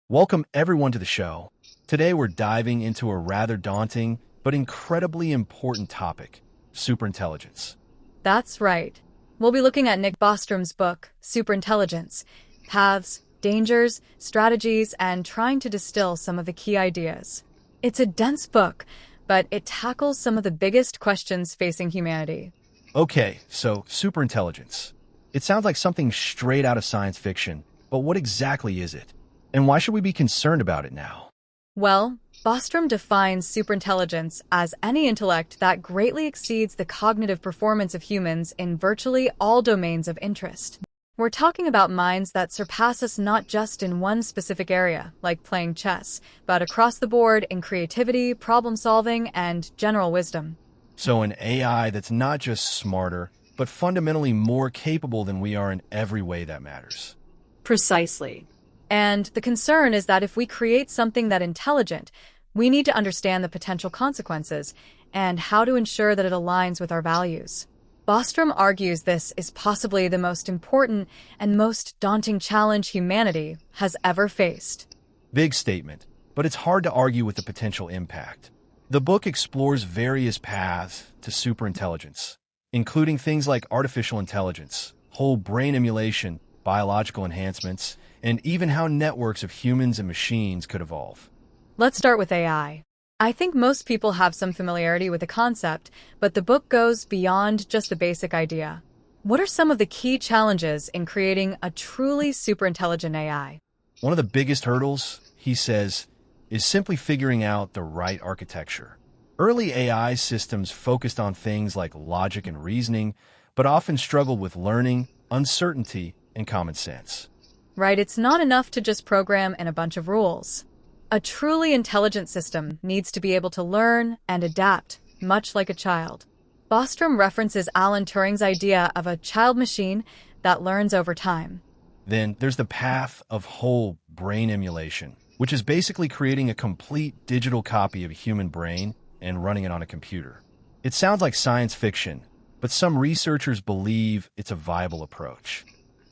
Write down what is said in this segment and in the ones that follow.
Welcome everyone to the show. Today we're diving into a rather daunting but incredibly important topic, superintelligence. That's right. We'll be looking at Nick Bostrom's book, Superintelligence, paths, dangers, strategies, and trying to distill some of the key ideas. It's a dense book, but it tackles some of the biggest questions facing humanity. Okay, so superintelligence. It sounds like something straight out of science fiction, but what exactly is it? And why should we be concerned about it now? Well, Bostrom defines superintelligence as any intellect that greatly exceeds the cognitive performance of humans in virtually all domains of interest. We're talking about minds that surpass us not just in one specific area, like playing chess, but across the board in creativity, problem-solving, and general wisdom. So an AI that's not just smarter, but fundamentally more capable than we are in every way that matters. Precisely. And the concern is that if we create something that intelligent, we need to understand the potential consequences and how to ensure that it aligns with our values. Bostrom argues this is possibly the most important and most daunting challenge humanity has ever faced. Big statement, but it's hard to argue with the potential impact. The book explores various paths to superintelligence, including things like artificial intelligence, whole brain emulation, biological enhancements, and even how networks of humans and machines could evolve. Let's start with AI. I think most people have some familiarity with the concept, but the book goes beyond just the basic idea. What are some of the key challenges in creating a truly superintelligent AI? One of the biggest hurdles, he says, is simply figuring out the right architecture. Early AI systems focused on things like logic and reasoning, but often struggled with learning, uncertainty, and common sense. Right, it's not enough to just program in a bunch of rules. A truly intelligent system needs to be able to learn and adapt, much like a child. Bostrom references Alan Turing's idea of a child machine that learns over time. Then there's the path of whole brain emulation, which is basically creating a complete digital copy of a human brain and running it on a computer. It sounds like science fiction, but some researchers believe it's a viable approach.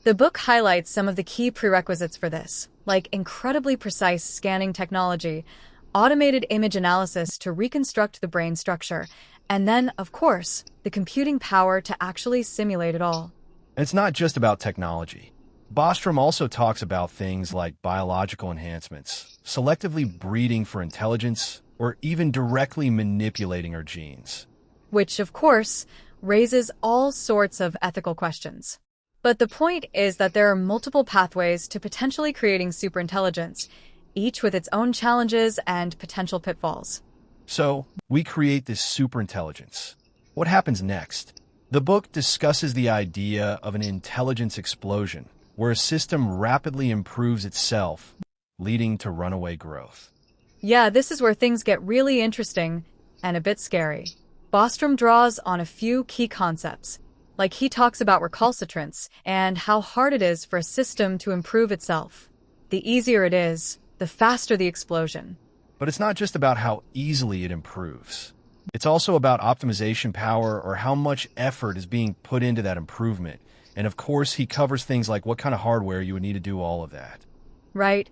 The book highlights some of the key prerequisites for this, like incredibly precise scanning technology, automated image analysis to reconstruct the brain structure, and then, of course, the computing power to actually simulate it all. And it's not just about technology. Bostrom also talks about things like biological enhancements, selectively breeding for intelligence, or even directly manipulating our genes. Which, of course, raises all sorts of ethical questions. But the point is that there are multiple pathways to potentially creating superintelligence, each with its own challenges and potential pitfalls. So, we create this superintelligence. What happens next? The book discusses the idea of an intelligence explosion, where a system rapidly improves itself, leading to runaway growth. Yeah, this is where things get really interesting and a bit scary. Bostrom draws on a few key concepts. Like he talks about recalcitrance and how hard it is for a system to improve itself. The easier it is, the faster the explosion. But it's not just about how easily it improves. It's also about optimization power or how much effort is being put into that improvement. And of course, he covers things like what kind of hardware you would need to do all of that. Right.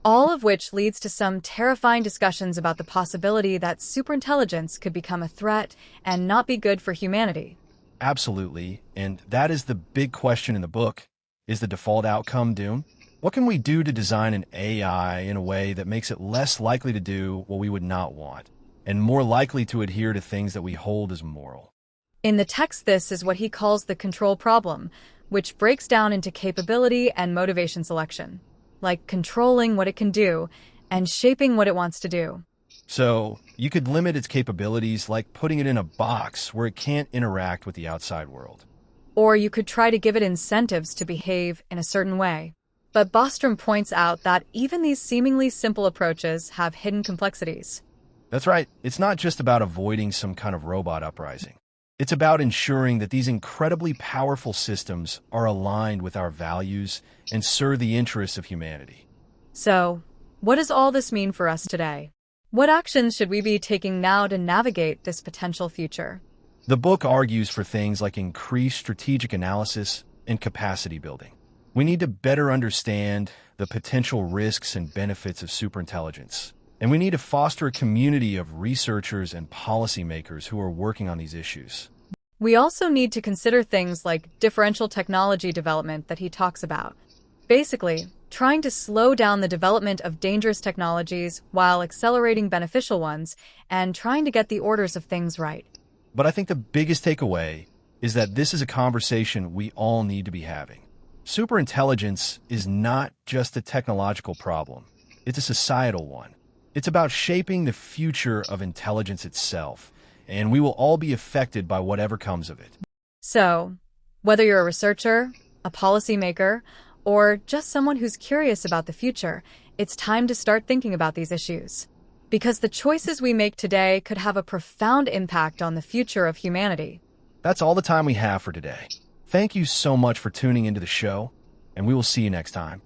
All of which leads to some terrifying discussions about the possibility that superintelligence could become a threat and not be good for humanity. Absolutely, and that is the big question in the book. Is the default outcome doom? What can we do to design an AI in a way that makes it less likely to do what we would not want, and more likely to adhere to things that we hold as moral? In the text, this is what he calls the control problem, which breaks down into capability and motivation selection, like controlling what it can do and shaping what it wants to do. So, you could limit its capabilities like putting it in a box where it can't interact with the outside world. Or you could try to give it incentives to behave in a certain way. But Bostrom points out that even these seemingly simple approaches have hidden complexities. That's right. It's not just about avoiding some kind of robot uprising. It's about ensuring that these incredibly powerful systems are aligned with our values and serve the interests of humanity. So, what does all this mean for us today? What actions should we be taking now to navigate this potential future? The book argues for things like increased strategic analysis and capacity building. We need to better understand the potential risks and benefits of superintelligence. And we need to foster a community of researchers and policymakers who are working on these issues. We also need to consider things like differential technology development that he talks about. Basically, trying to slow down the development of dangerous technologies while accelerating beneficial ones and trying to get the orders of things right. But I think the biggest takeaway is that this is a conversation we all need to be having. Superintelligence is not just a technological problem. It's a societal one. It's about shaping the future of intelligence itself, and we will all be affected by whatever comes of it. So, whether you're a researcher, a policymaker, or just someone who's curious about the future, it's time to start thinking about these issues. Because the choices we make today could have a profound impact on the future of humanity. That's all the time we have for today. Thank you so much for tuning into the show, and we will see you next time.